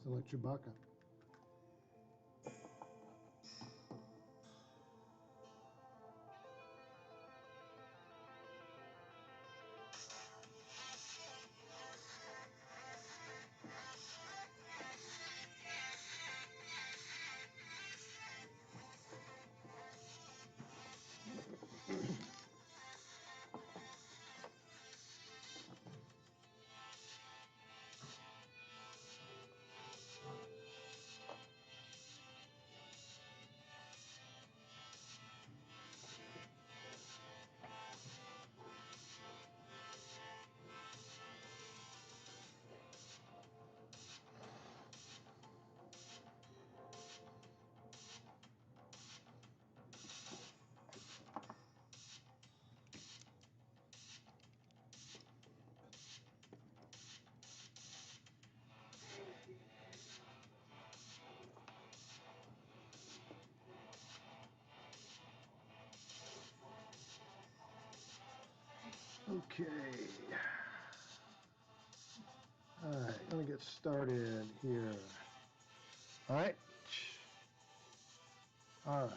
It's like Chewbacca. Okay. All right, gonna get started here. All right. All right.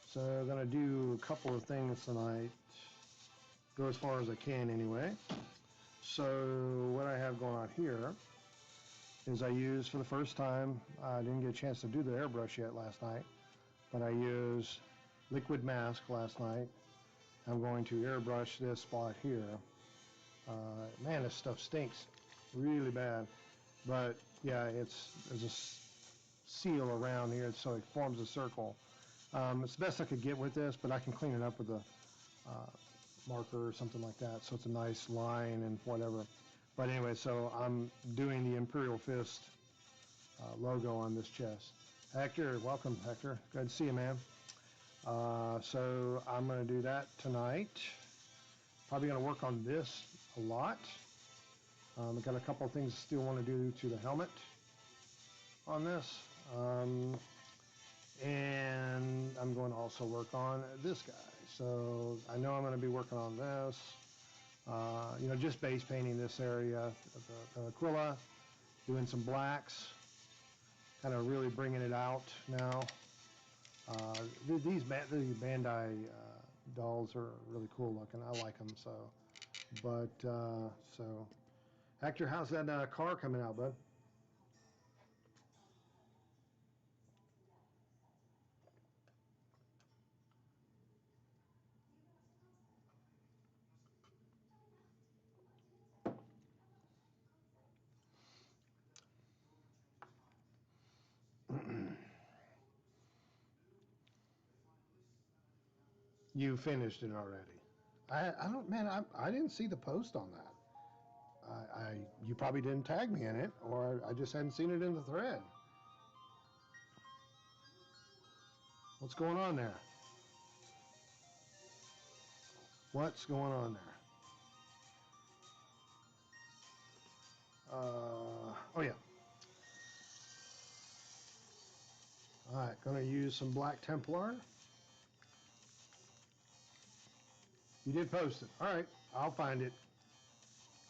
So I'm gonna do a couple of things tonight. Go as far as I can anyway. So what I have going on here is I use for the first time, I didn't get a chance to do the airbrush yet last night, but I used liquid mask last night. I'm going to airbrush this spot here. Man, this stuff stinks really bad. But yeah, there's a seal around here, so it forms a circle. It's the best I could get with this, but I can clean it up with a marker or something like that, so it's a nice line and whatever. But anyway, so I'm doing the Imperial Fist logo on this chest. Hector, welcome, Hector. Good to see you, man. So I'm going to do that tonight. Probably going to work on this a lot. I've got a couple of things I still want to do to the helmet on this. And I'm going to also work on this guy. So I know I'm going to be working on this. Just base painting this area, the Aquila, doing some blacks, kind of really bringing it out now. These Bandai dolls are really cool looking. I like them so. But so, Hector, how's that car coming out, bud? You finished it already. I don't, man. I didn't see the post on that. You probably didn't tag me in it, or I just hadn't seen it in the thread. What's going on there? What's going on there? Oh yeah. All right, gonna use some Black Templar. You did post it. All right, I'll find it.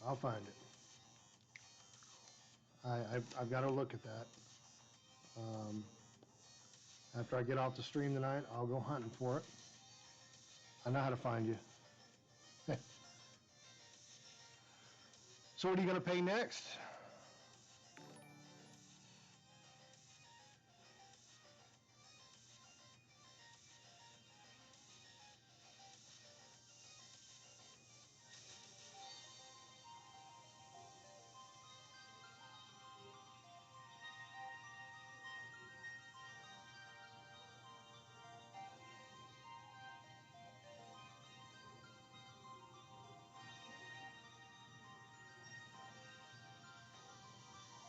I'll find it. I've got to look at that. After I get off the stream tonight, I'll go hunting for it. I know how to find you. So what are you going to pay next?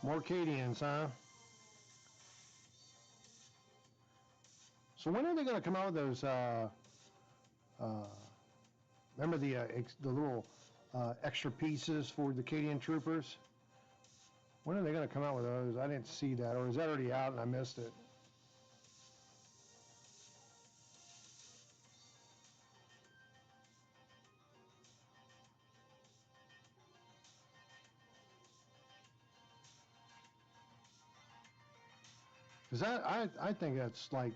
More Cadians, huh? So when are they going to come out with those? Remember the little extra pieces for the Cadian troopers? When are they going to come out with those? I didn't see that, or is that already out and I missed it? Because I think that's like,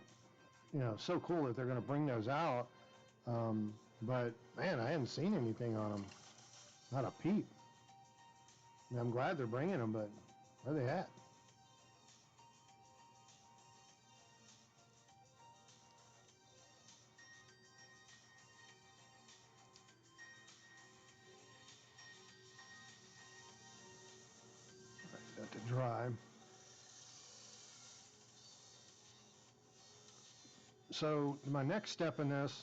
so cool that they're going to bring those out. But man, I haven't seen anything on them. Not a peep. I mean, I'm glad they're bringing them, but where are they at? Got to dry. So my next step in this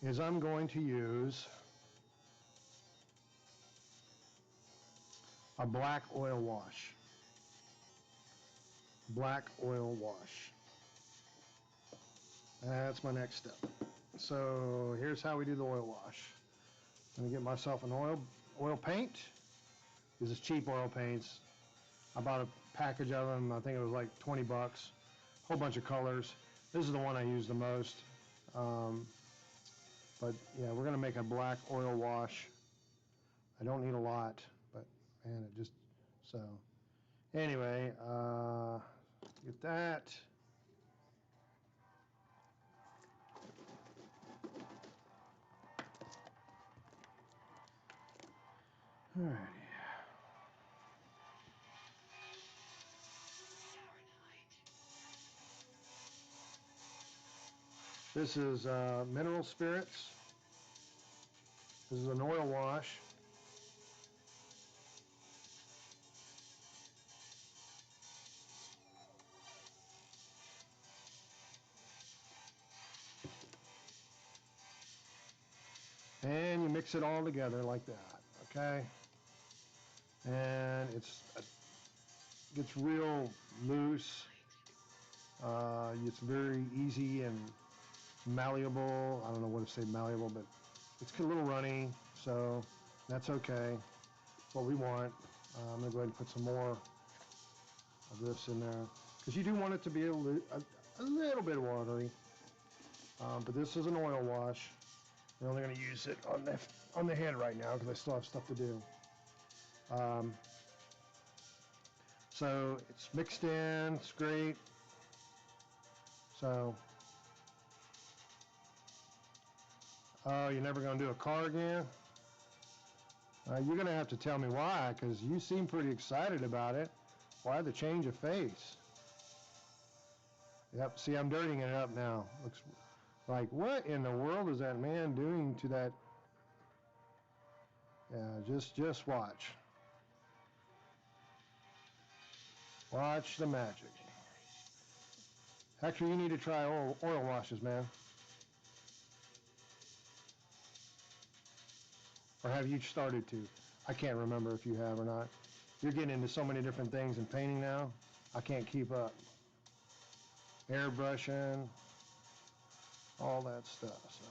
is I'm going to use a black oil wash. Black oil wash. That's my next step. So here's how we do the oil wash. I'm gonna get myself an oil paint. This is cheap oil paints. I bought a package of them. I think it was like 20 bucks. Whole bunch of colors. This is the one I use the most. But yeah, we're gonna make a black oil wash. I don't need a lot, but man, it just, so. Anyway, get that. Alrighty. This is mineral spirits. This is an oil wash. And you mix it all together like that, okay? And it gets real loose. It's very easy and malleable. I don't know what to say malleable, but it's a little runny, so that's okay. That's what we want. I'm gonna go ahead and put some more of this in there because you do want it to be a little bit watery. But this is an oil wash. We're only going to use it on the head right now because I still have stuff to do. So it's mixed in. It's great. So, oh, you're never going to do a car again? You're going to have to tell me why, because you seem pretty excited about it. Why the change of face? Yep, see, I'm dirtying it up now. Looks like, what in the world is that man doing to that? Yeah, just watch. Watch the magic. Actually, you need to try oil washes, man. Or have you started to? I can't remember if you have or not. You're getting into so many different things in painting now. I can't keep up. Airbrushing, all that stuff. So.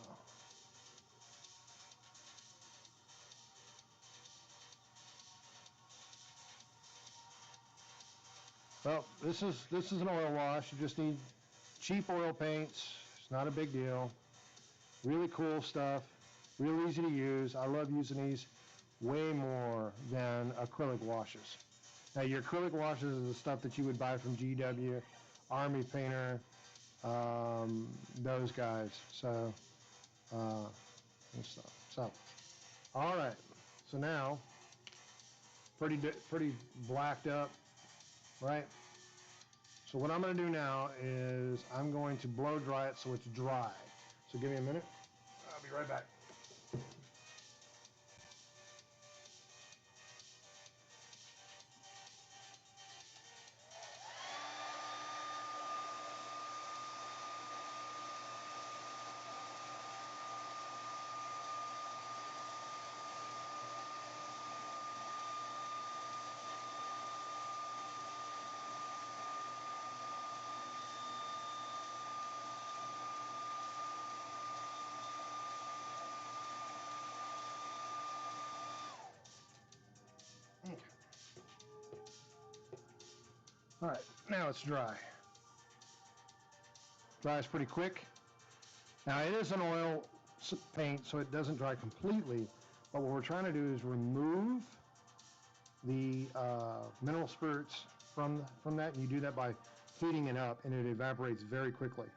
Well, this is an oil wash. You just need cheap oil paints. It's not a big deal. Really cool stuff. Real easy to use. I love using these way more than acrylic washes. Now, your acrylic washes is the stuff that you would buy from GW, Army Painter, those guys. So, and stuff. So, all right. So now, pretty blacked up, right? So what I'm going to do now is I'm going to blow dry it so it's dry. So give me a minute. I'll be right back. All right, now it's dry. Dries pretty quick. Now it is an oil paint, so it doesn't dry completely, but what we're trying to do is remove the mineral spirits from that, and you do that by heating it up, and it evaporates very quickly.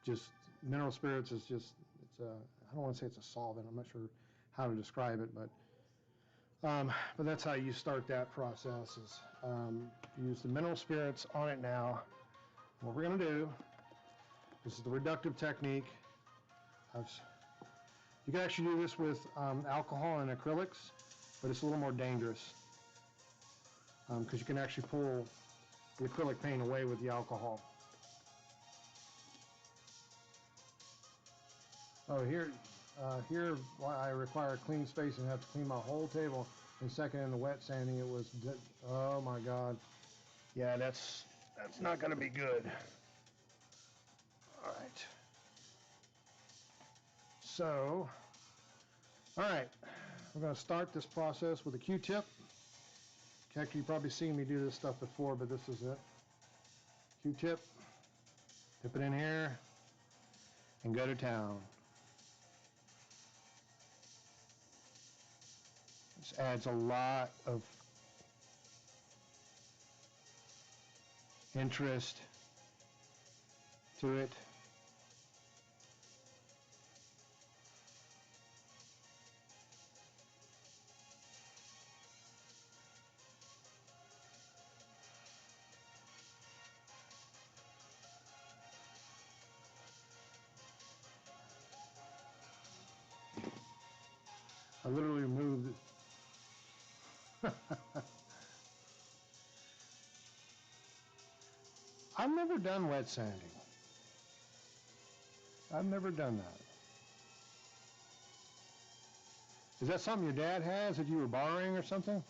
Just mineral spirits is just, it's a, I don't want to say it's a solvent, I'm not sure how to describe it, but that's how you start that process, is use the mineral spirits on it now. What we're going to do, this is the reductive technique. You can actually do this with alcohol and acrylics, but it's a little more dangerous because you can actually pull the acrylic paint away with the alcohol. Oh, here I require a clean space and have to clean my whole table. And second, in the wet sanding, it was, oh my God. Yeah, that's not going to be good. All right. So, all right, we're going to start this process with a Q-tip. Actually, you've probably seen me do this stuff before, but this is it. Q-tip, dip it in here, and go to town. This adds a lot of interest to it. I literally moved it. I've never done wet sanding. I've never done that. Is that something your dad has that you were borrowing or something?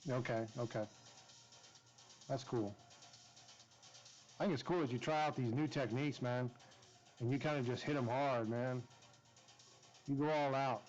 Okay, okay. That's cool. I think it's cool as you try out these new techniques, man, and you kind of just hit them hard, man. You go all out.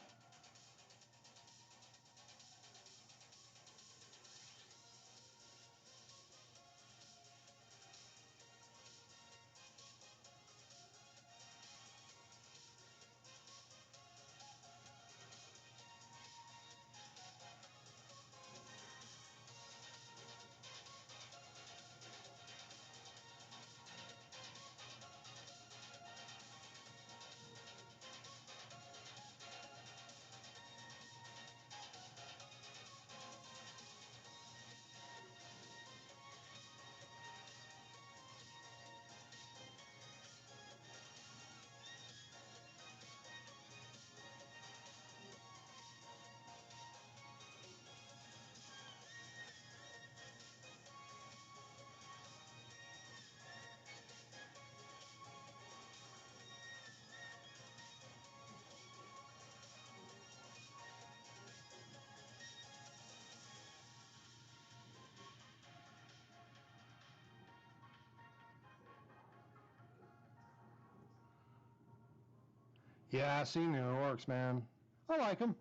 Yeah, I've seen the orcs, man. I like them.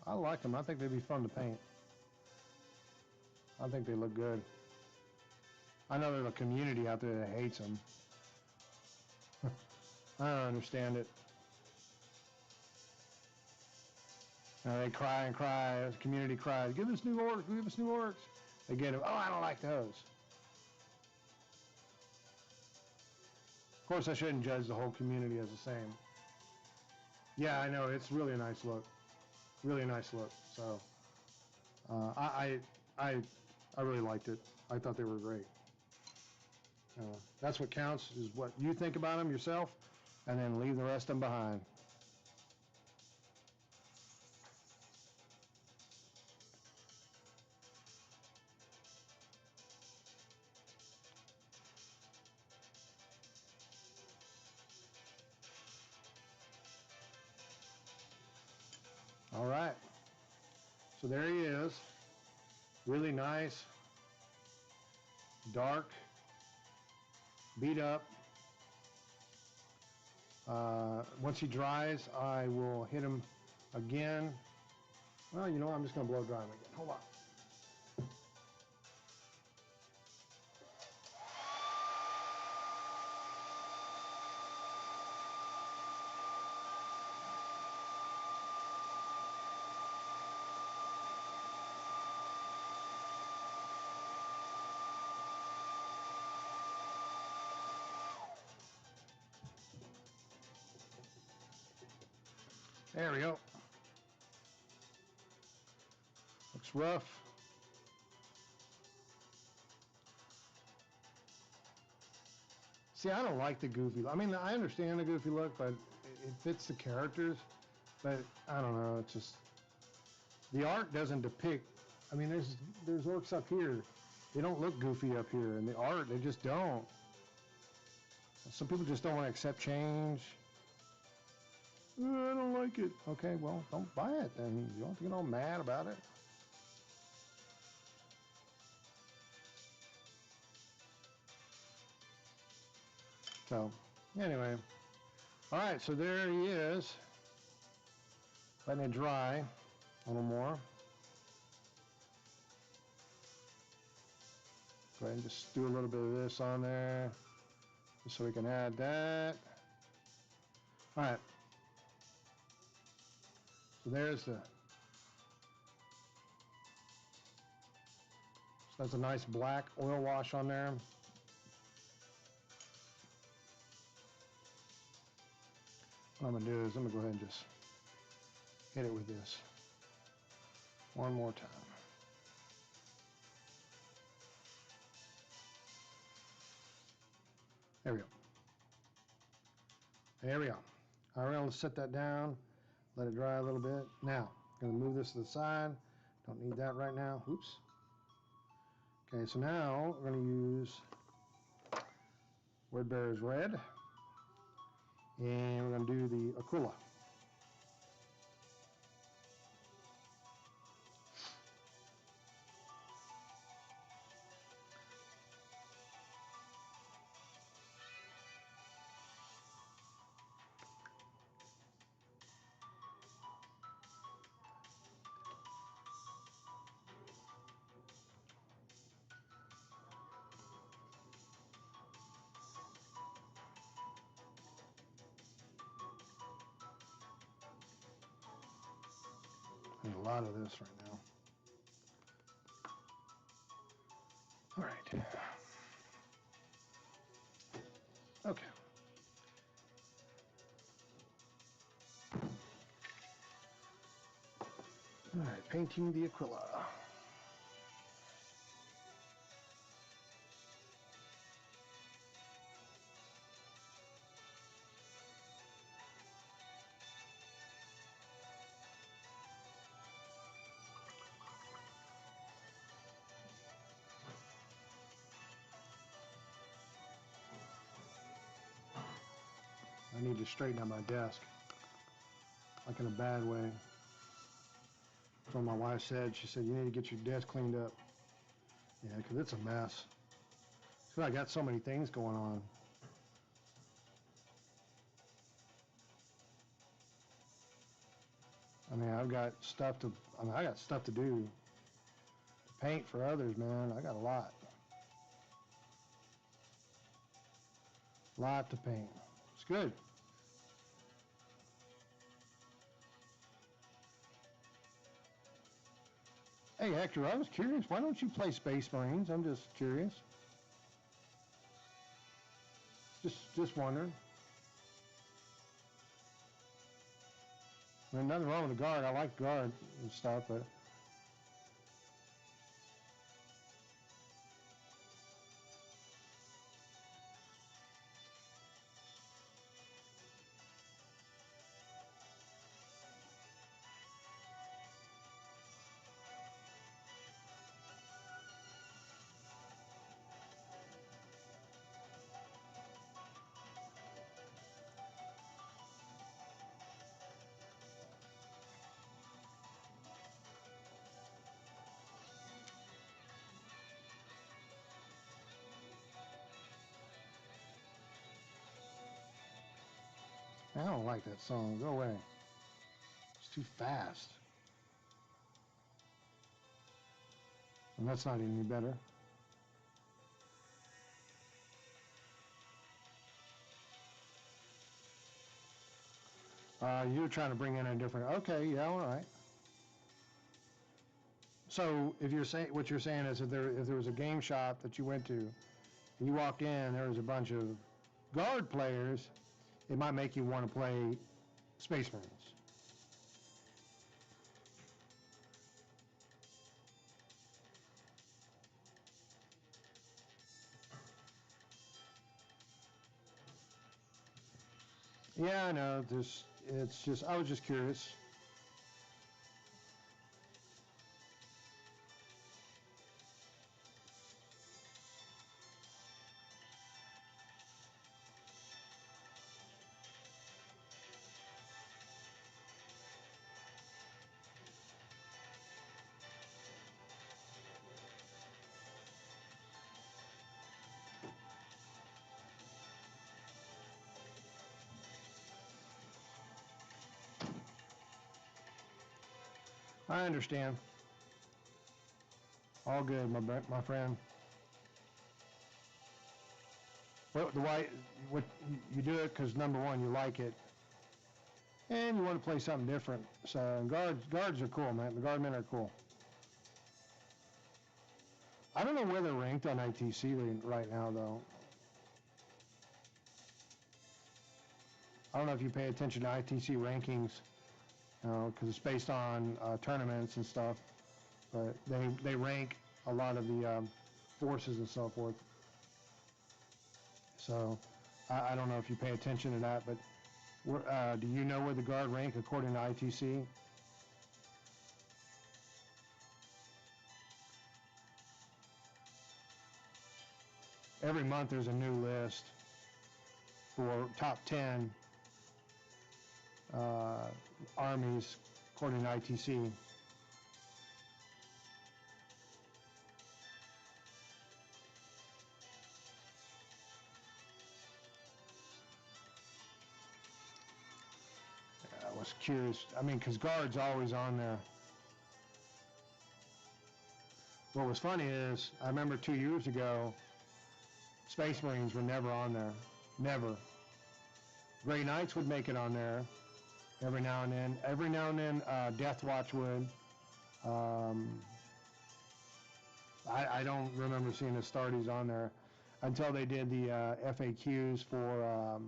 I like them. I think they'd be fun to paint. I think they look good. I know there's a community out there that hates them. I don't understand it. They cry and cry. The community cries, give us new orcs, give us new orcs. They get them, oh, I don't like those. Of course, I shouldn't judge the whole community as the same. Yeah, I know, it's really a nice look. Really nice look. So, I really liked it. I thought they were great. That's what counts, is what you think about them yourself, and then leave the rest of them behind. All right. So there he is. Really nice, dark beat up. Once he dries, I will hit him again. Well, you know what? I'm just going to blow dry him again. Hold on. There we go. Looks rough. See, I don't like the goofy look. I mean, I understand the goofy look, but it fits the characters. But I don't know. It's just the art doesn't depict. I mean, there's orcs up here. They don't look goofy up here, and the art they just don't. Some people just don't want to accept change. I don't like it. Okay, well, don't buy it then. You don't have to get all mad about it. So, anyway. All right, so there he is. Letting it dry a little more. Go ahead and just do a little bit of this on there, just so we can add that. All right. So there's the. So that's a nice black oil wash on there. What I'm gonna do is I'm gonna go ahead and just hit it with this one more time. There we go. There we go. All right, I'll set that down, let it dry a little bit. Now, I'm gonna move this to the side. Don't need that right now. Oops. Okay, so now we're gonna use Wordbearer's Red, and we're gonna do the Aquila. There's a lot of this right now. All right. Okay. All right, painting the Aquila. I need to straighten out my desk, like in a bad way. That's what my wife said. She said, you need to get your desk cleaned up. Yeah, because it's a mess. So I got so many things going on. I mean, I got stuff to do. To paint for others, man. I got a lot. Lot to paint. It's good. Hey, Hector, I was curious. Why don't you play Space Marines? I'm just curious. Just wondering. I mean, nothing wrong with the Guard. I like Guard and stuff, but I don't like that song. Go away. It's too fast. And that's not any better. You're trying to bring in a different. Okay, yeah, all right. So if you're saying what you're saying is if there was a game shop that you went to, you walked in, there was a bunch of guard players, it might make you want to play Space Marines. Yeah, I know. It's just I was just curious. I understand. All good, my friend. Well, what you do it because number one, you like it, and you want to play something different. So guards are cool, man. The guardmen are cool. I don't know where they're ranked on ITC right now, though. I don't know if you pay attention to ITC rankings, because it's based on tournaments and stuff. But they rank a lot of the forces and so forth. So I don't know if you pay attention to that, but do you know where the guard rank according to ITC? Every month there's a new list for top 10 armies according to ITC. I was curious. I mean, because guard's always on there. What was funny is, I remember 2 years ago, Space Marines were never on there. Never. Grey Knights would make it on there every now and then. Every now and then, Death Watch would. Um, I don't remember seeing the Astartes on there until they did the FAQs for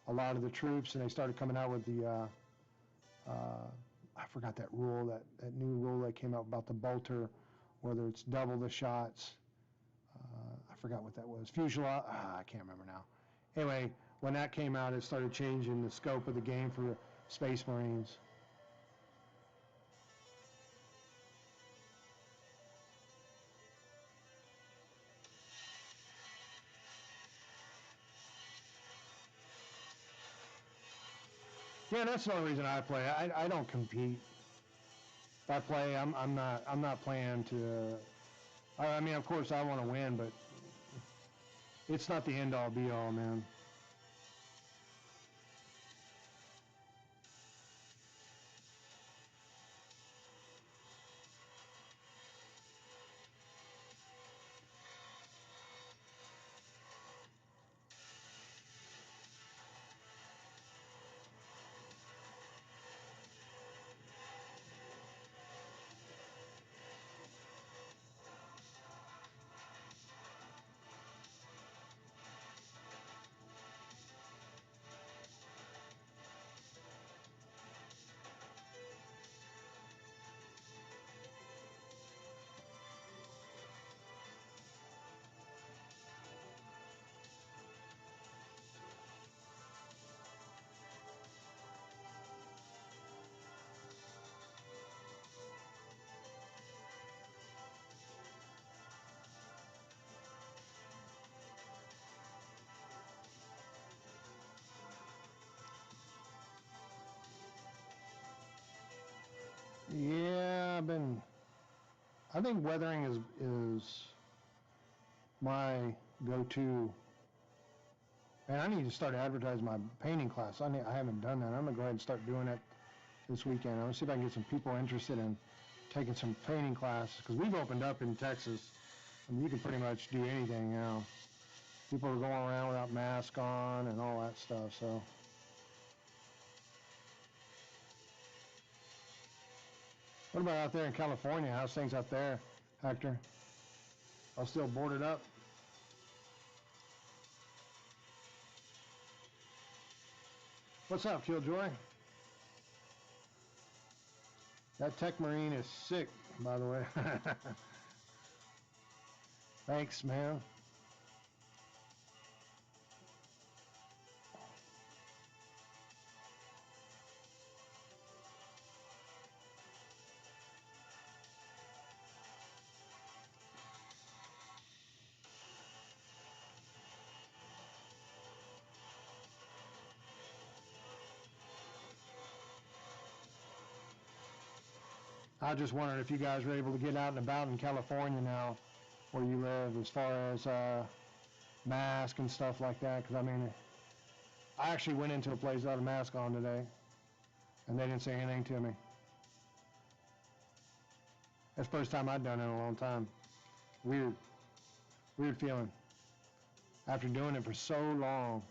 a lot of the troops, and they started coming out with the I forgot that rule, that new rule that came out about the bolter, whether it's double the shots. I forgot what that was. Fuselage. I can't remember now. Anyway, when that came out, it started changing the scope of the game for Space Marines. Yeah, that's the only reason I play. I don't compete. If I play, I'm not playing to. I mean, of course, I want to win, but it's not the end all be all, man. Yeah, I think weathering is my go-to Man, I need to start advertising my painting class. I haven't done that. I'm gonna go ahead and start doing it this weekend. I'm gonna see if I can get some people interested in taking some painting classes, because we've opened up in Texas, and you can pretty much do anything now. People are going around without masks on and all that stuff. So, what about out there in California? How's things out there, Hector? All still boarded up? What's up, Killjoy? That Tech Marine is sick, by the way. Thanks, man. I just wondered if you guys were able to get out and about in California now, where you live, as far as mask and stuff like that. Because I mean, I actually went into a place without a mask on today, and they didn't say anything to me. That's the first time I've done it in a long time. Weird feeling after doing it for so long.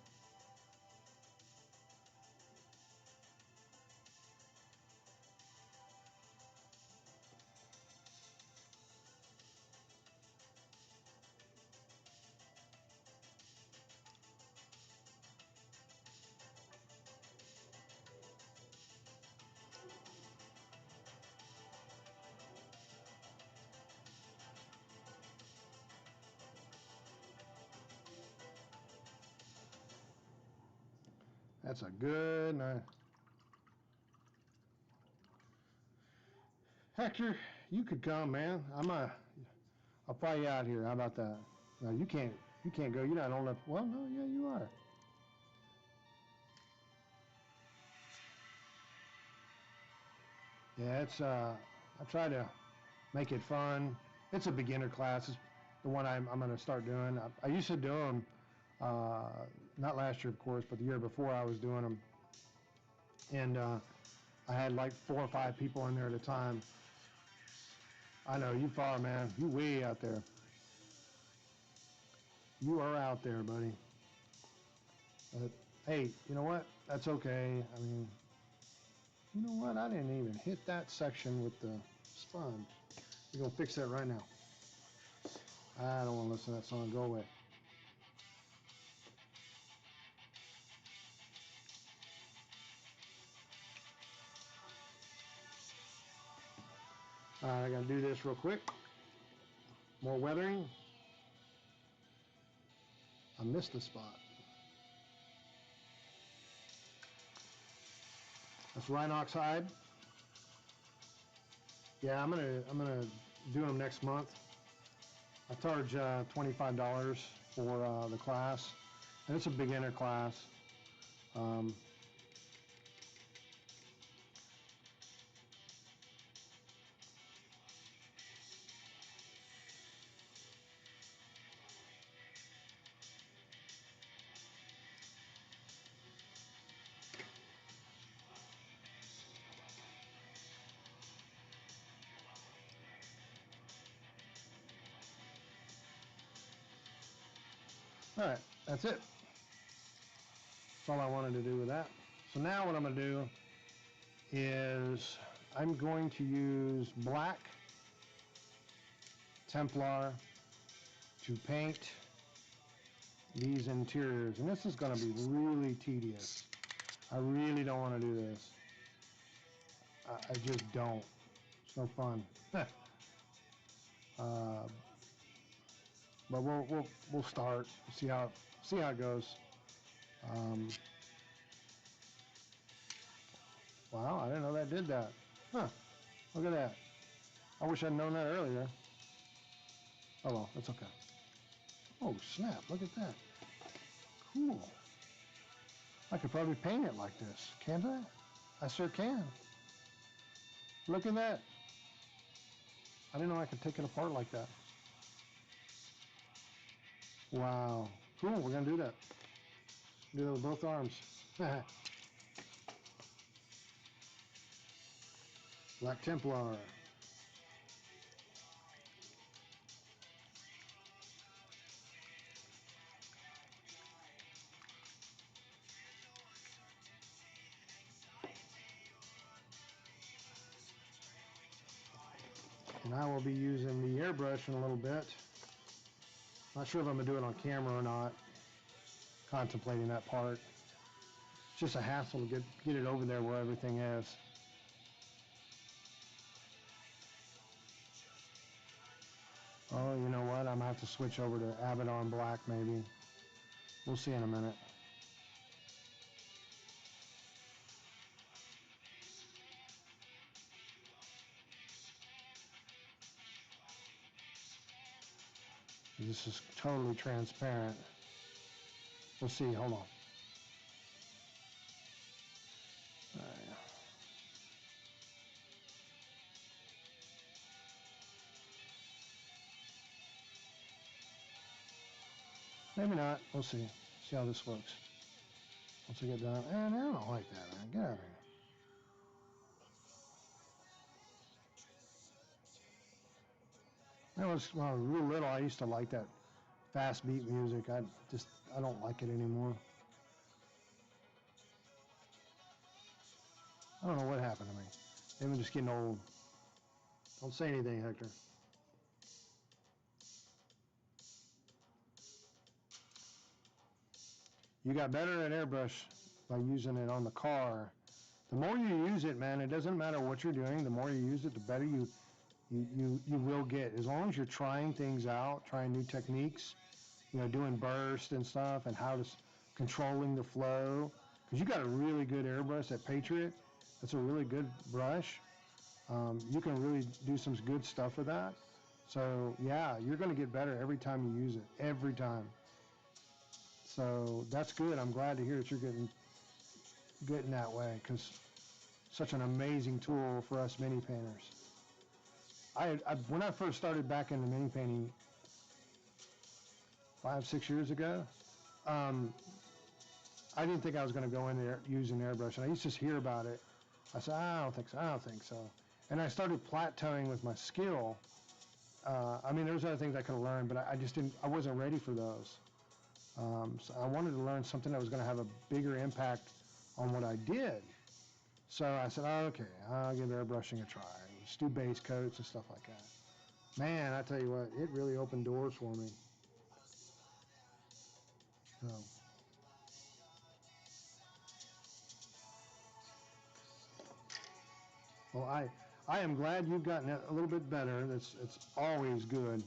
That's a good night. Hector, you could come, man. I'll fly you out here. How about that? No, you can't go. You're not old enough. Well, no, yeah, you are. Yeah, it's I try to make it fun. It's a beginner class. It's the one I'm going to start doing. I used to do them, not last year, of course, but the year before I was doing them, and I had like 4 or 5 people in there at a time. I know you far, man. You way out there. You are out there, buddy. But hey, you know what? That's okay. I mean, you know what? I didn't even hit that section with the sponge. We're gonna fix that right now. I don't want to listen to that song. Go away. All right, I gotta do this real quick. More weathering. I missed the spot. That's Rhinox hide. Yeah, I'm gonna do them next month. I charge $25 for the class, and it's a beginner class. Um, all right, that's it. That's all I wanted to do with that. So now what I'm gonna do is I'm going to use black Templar to paint these interiors, and this is going to be really tedious. I really don't want to do this. I just don't. It's no fun. uh, but we'll start. See how it goes. Um, wow, I didn't know that did that. Huh? Look at that. I wish I'd known that earlier. Oh well, that's okay. Oh snap! Look at that. Cool. I could probably paint it like this, can't I? I sure can. Look at that. I didn't know I could take it apart like that. Wow. Cool, we're gonna do that. Do that with both arms. Black Templar. And I will be using the airbrush in a little bit. Not sure if I'm going to do it on camera or not. Contemplating that part. It's just a hassle to get it over there where everything is. Oh, you know what? I'm going to have to switch over to Abaddon Black maybe. We'll see in a minute. This is totally transparent. We'll see. Hold on. All right. Maybe not. We'll see. See how this works. Once I get done. And I don't like that, man. Get out of here. When I was real little, I used to like that fast beat music. I don't like it anymore. I don't know what happened to me. Maybe I'm just getting old. Don't say anything, Hector. You got better at airbrush by using it on the car. The more you use it, man, it doesn't matter what you're doing. The more you use it, the better you will get. As long as you're trying things out, trying new techniques, doing burst and stuff, and how to controlling the flow. Because you got a really good airbrush, that Patriot. That's a really good brush. You can really do some good stuff with that. So yeah, you're going to get better every time you use it. Every time. So that's good. I'm glad to hear that you're getting that way, because such an amazing tool for us mini painters. When I first started back in the mini painting 5-6 years ago, I didn't think I was going to go in there using airbrush, and I used to just hear about it. I said, I don't think so. And I started plateauing with my skill. There's other things I could have learned, but I wasn't ready for those. So I wanted to learn something that was going to have a bigger impact on what I did. So I said, okay, I'll give airbrushing a try. Just do base coats and stuff like that. Man, I tell you what, it really opened doors for me. So. Well, I am glad you've gotten it a little bit better. It's always good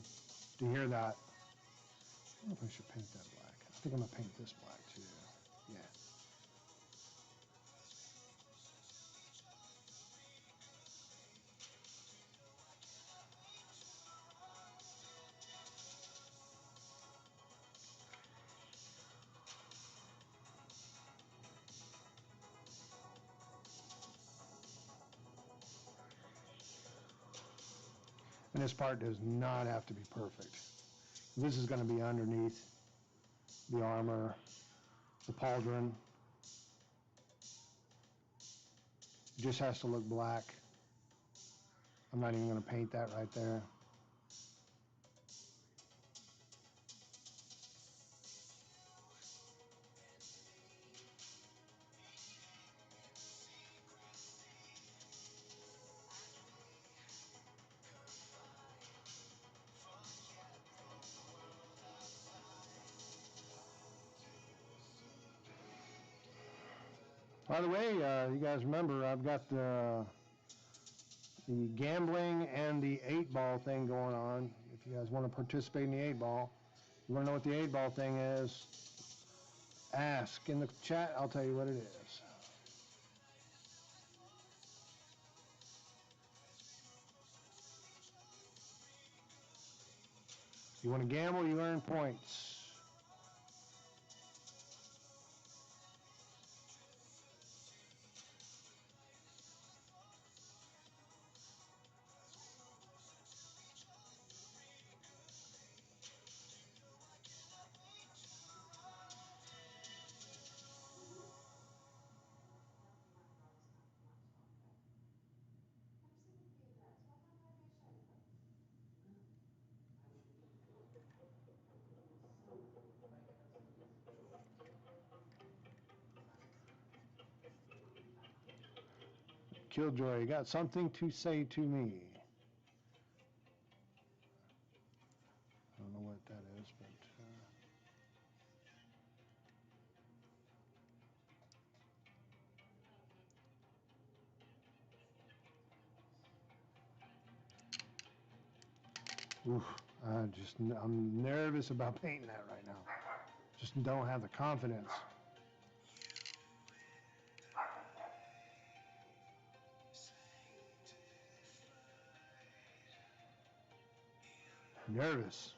to hear that. I don't know if I should paint that black. I think I'm going to paint this black too. Yeah. And this part does not have to be perfect. This is going to be underneath the armor, the pauldron. It just has to look black. I'm not even going to paint that right there. By the way, you guys remember I've got the gambling and the 8-ball thing going on. If you guys want to participate in the 8-ball, you want to know what the 8-ball thing is, ask in the chat. I'll tell you what it is. You want to gamble, you earn points. Killjoy, you got something to say to me? I don't know what that is, but... Oof, I'm nervous about painting that right now. Just don't have the confidence. Nervous.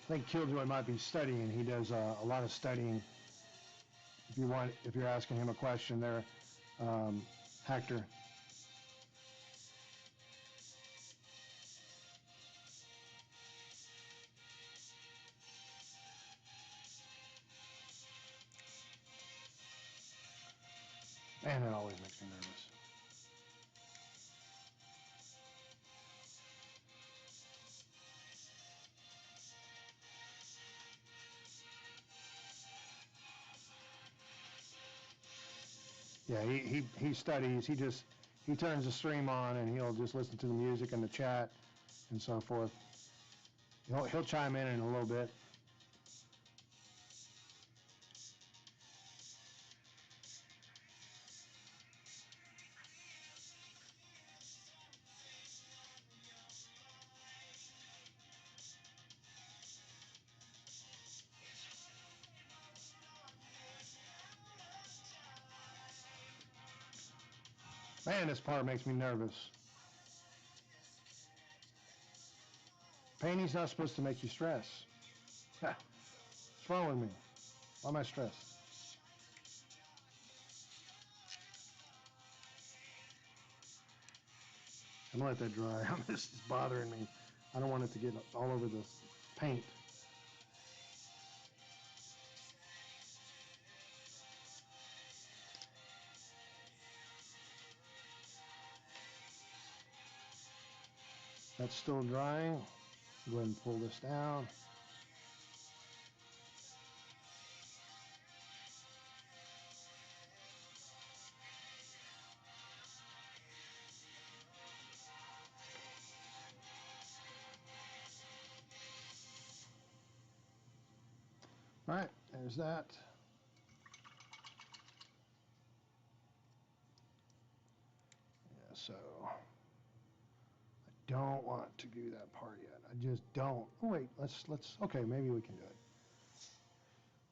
I think Killjoy might be studying. He does a lot of studying. If you're asking him a question there, Hector. Man, it always makes me nervous. Yeah, he studies. He turns the stream on and he'll just listen to the music and the chat and so forth. He'll chime in a little bit. Man, this part makes me nervous. Painting's not supposed to make you stress. What's wrong with me? Why am I stressed? I'm gonna let that dry. This is bothering me. I don't want it to get all over the paint. That's still drying. Go ahead and pull this down. All right, there's that. Yeah, so I don't want to do that part yet. I just don't. Oh wait, let's. Okay, maybe we can do it.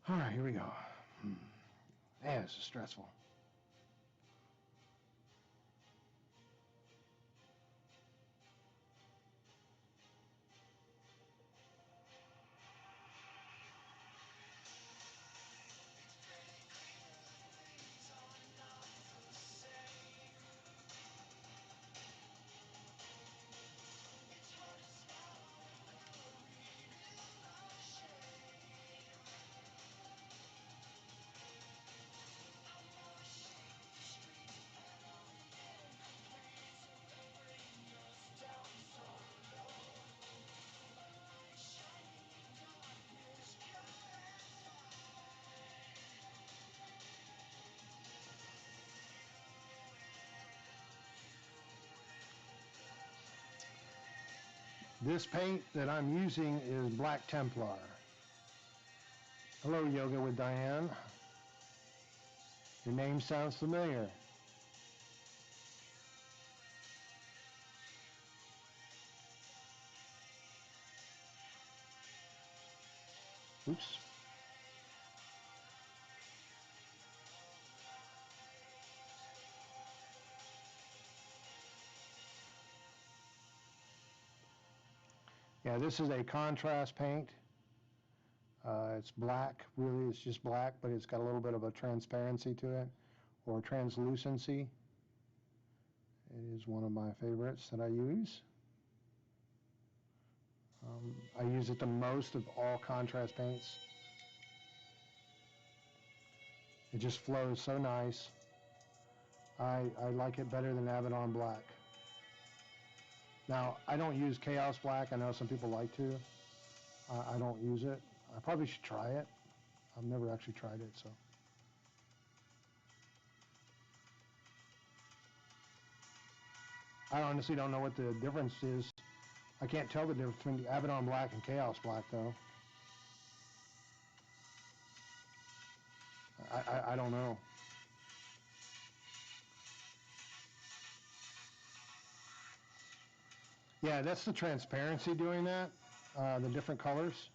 All right, here we go. Man, this is stressful. This paint that I'm using is Black Templar. Hello, Yoga with Diane. Your name sounds familiar. Oops. Yeah, this is a contrast paint. It's black, really, it's just black, but it's got a little bit of a transparency to it, or translucency. It is one of my favorites that I use. I use it the most of all contrast paints. It just flows so nice. I like it better than Abaddon Black. Now, I don't use Chaos Black. I know some people like to. I don't use it. I probably should try it. I've never actually tried it, so. I honestly don't know what the difference is. I can't tell the difference between the Abaddon Black and Chaos Black, though. I don't know. Yeah, that's the transparency doing that, the different colors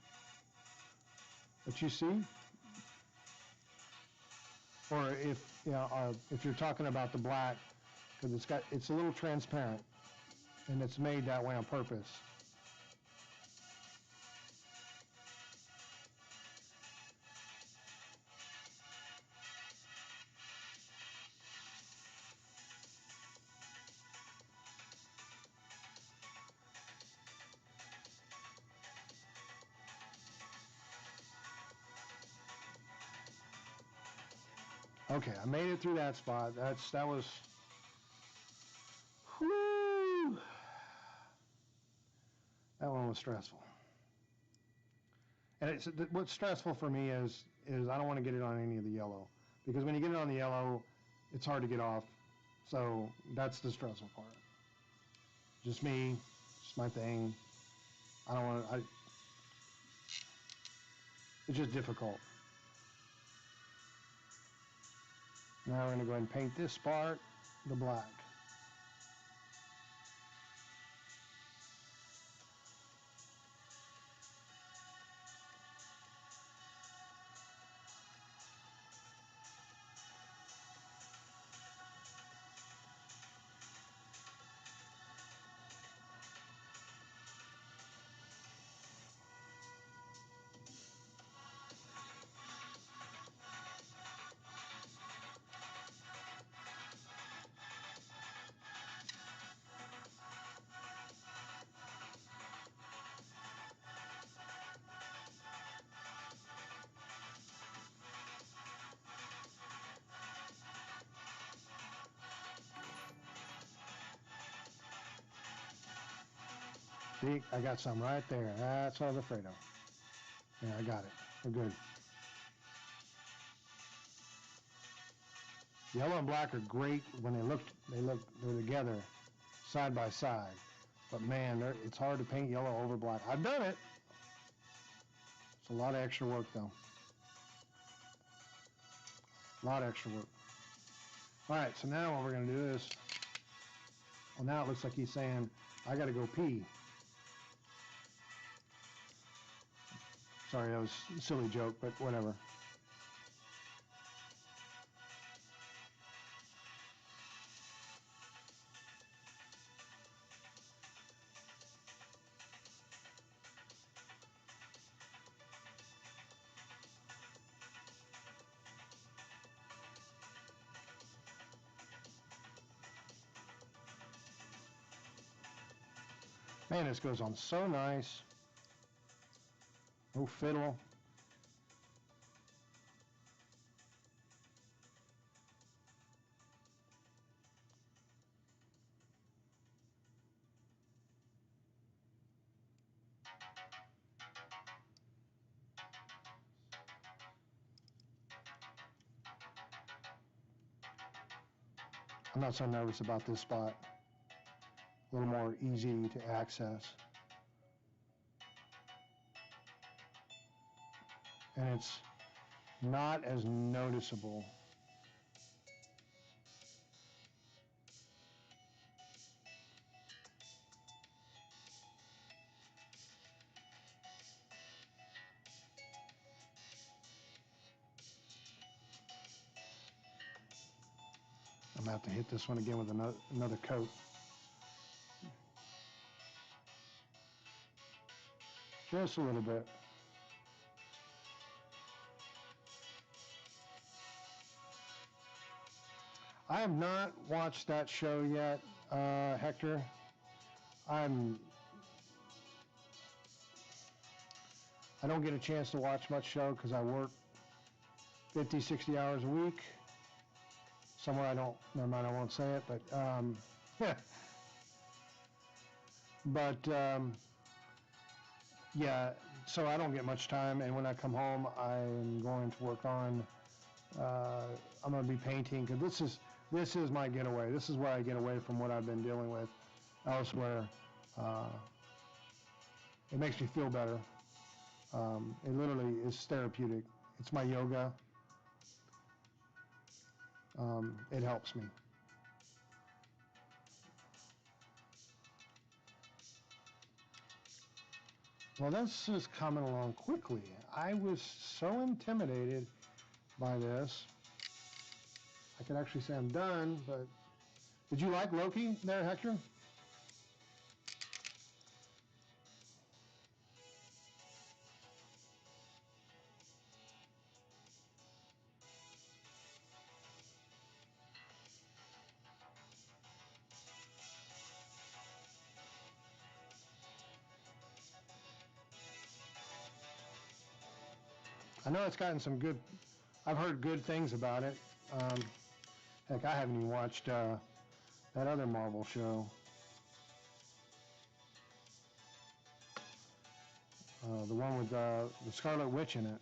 that you see. Or if you're talking about the black, because it's a little transparent, and it's made that way on purpose. Okay, I made it through that spot. That was. Whoo! That one was stressful. And what's stressful for me is I don't want to get it on any of the yellow, because when you get it on the yellow, it's hard to get off. So that's the stressful part. Just me, just my thing. I don't want to. It's just difficult. Now we're going to go ahead and paint this part the black. See, I got some right there. That's what I was afraid of. Yeah, I got it. We're good. Yellow and black are great when they're together, side by side. But man, it's hard to paint yellow over black. I've done it. It's a lot of extra work though. A lot of extra work. All right, so now what we're gonna do is, well, now it looks like he's saying, I gotta go pee. Sorry, that was a silly joke, but whatever. Man, this goes on so nice. No fiddle. I'm not so nervous about this spot. A little more easy to access. And it's not as noticeable. I'm gonna have to hit this one again with another coat. Just a little bit. I have not watched that show yet, Hector. I don't get a chance to watch much show because I work 50, 60 hours a week. Somewhere I don't, never mind, I won't say it, but, yeah, so I don't get much time, and when I come home, I'm going to work on, I'm going to be painting, because this is my getaway. This is where I get away from what I've been dealing with elsewhere. It makes me feel better. It literally is therapeutic. It's my yoga. It helps me. Well, this is coming along quickly. I was so intimidated by this. I could actually say I'm done, but did you like Loki there, Hector? I know it's gotten some good, I've heard good things about it. Heck, I haven't even watched that other Marvel show. The one with the Scarlet Witch in it.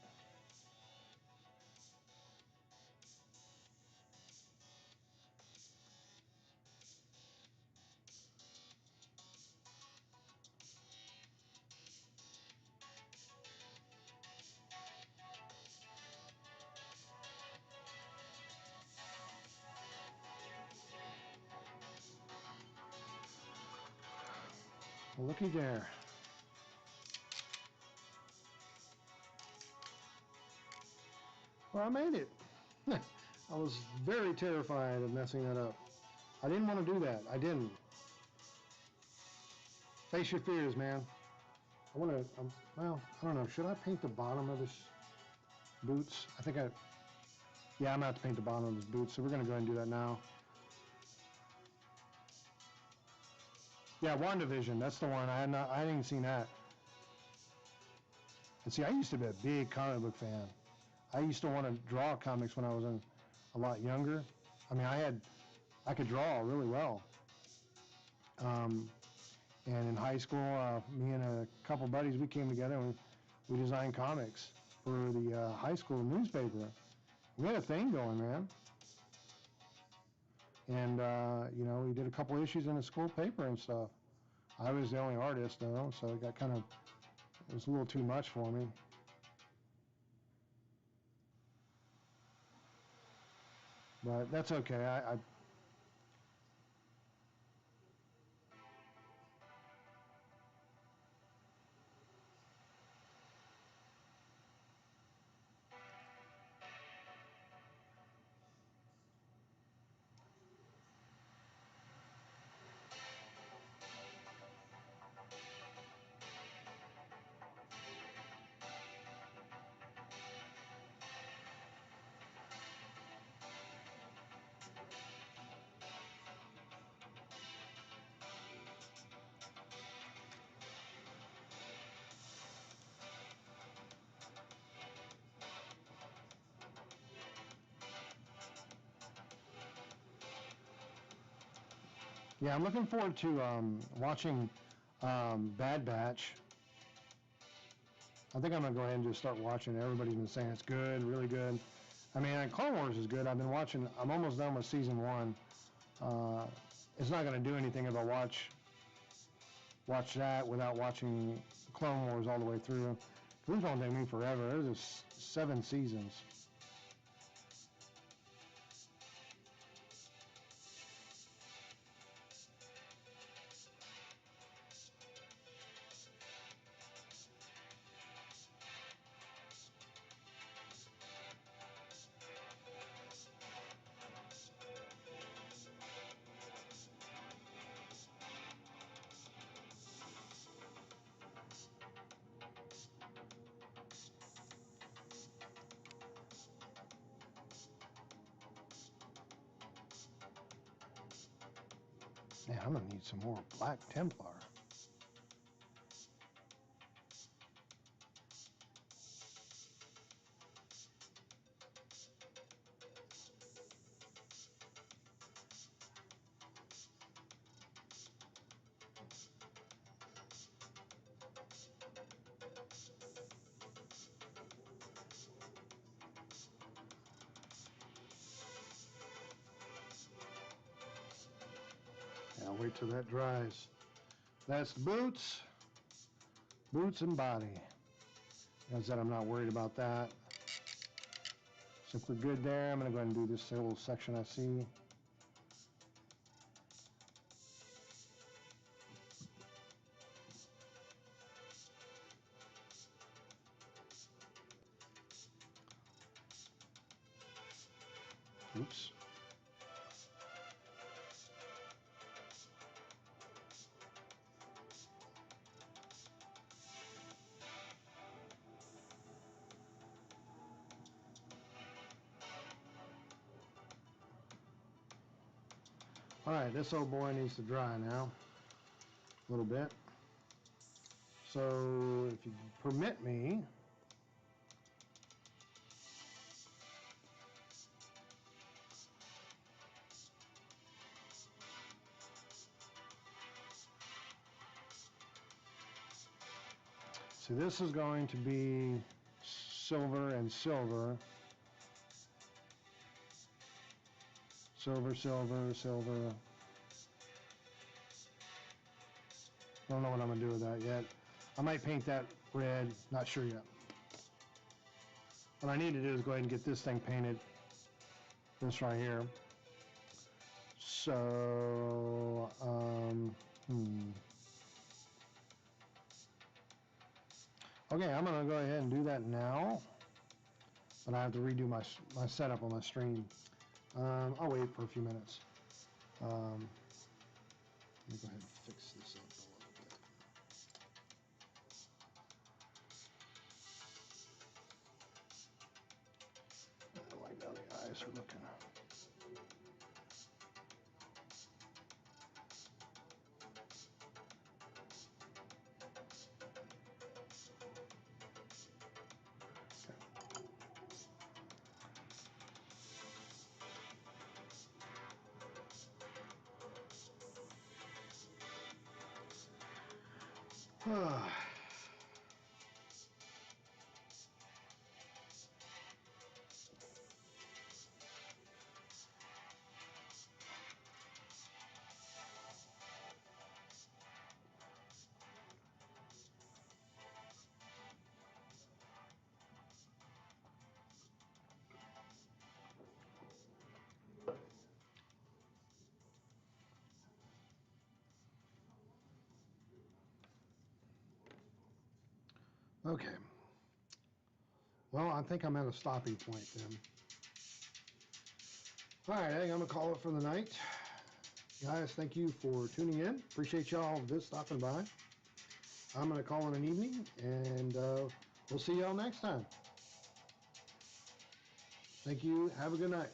Well, looky there. Well, I made it. I was very terrified of messing that up. I didn't want to do that. I didn't. Face your fears, man. I want to, well, I don't know. Should I paint the bottom of this boots? I think yeah, I'm going to have to paint the bottom of his boots, so we're going to go ahead and do that now. Yeah, WandaVision, that's the one. I hadn't even seen that. And see, I used to be a big comic book fan. I used to want to draw comics when I was a lot younger. I mean, I could draw really well. And in high school, me and a couple buddies, we came together and we designed comics for the high school newspaper. We had a thing going, man. And, we did a couple issues in the school paper and stuff. I was the only artist, though, so it was a little too much for me. But that's okay. Yeah, I'm looking forward to watching Bad Batch. I think I'm going to go ahead and just start watching it. Everybody's been saying it's good, really good. I mean, Clone Wars is good. I'm almost done with season 1. It's not going to do anything if I watch that without watching Clone Wars all the way through. This won't take me forever. There's 7 seasons. Man, I'm gonna need some more Black Templar. I'll wait till that dries. That's the boots and body. As I said, I'm not worried about that. So if we're good there, I'm going to go ahead and do this little section I see. Oops. All right, this old boy needs to dry now a little bit. So if you permit me, see, this is going to be silver and silver. Silver, silver, silver. I don't know what I'm going to do with that yet. I might paint that red, not sure yet. What I need to do is go ahead and get this thing painted, this right here. So, okay, I'm going to go ahead and do that now, but I have to redo my setup on my stream. I'll wait for a few minutes. Let me go ahead and fix this up a little bit. I like how the eyes are looking. Okay. Well, I think I'm at a stopping point then. All right, I think I'm going to call it for the night. Guys, thank you for tuning in. Appreciate y'all stopping by. I'm going to call it an evening, and we'll see y'all next time. Thank you. Have a good night.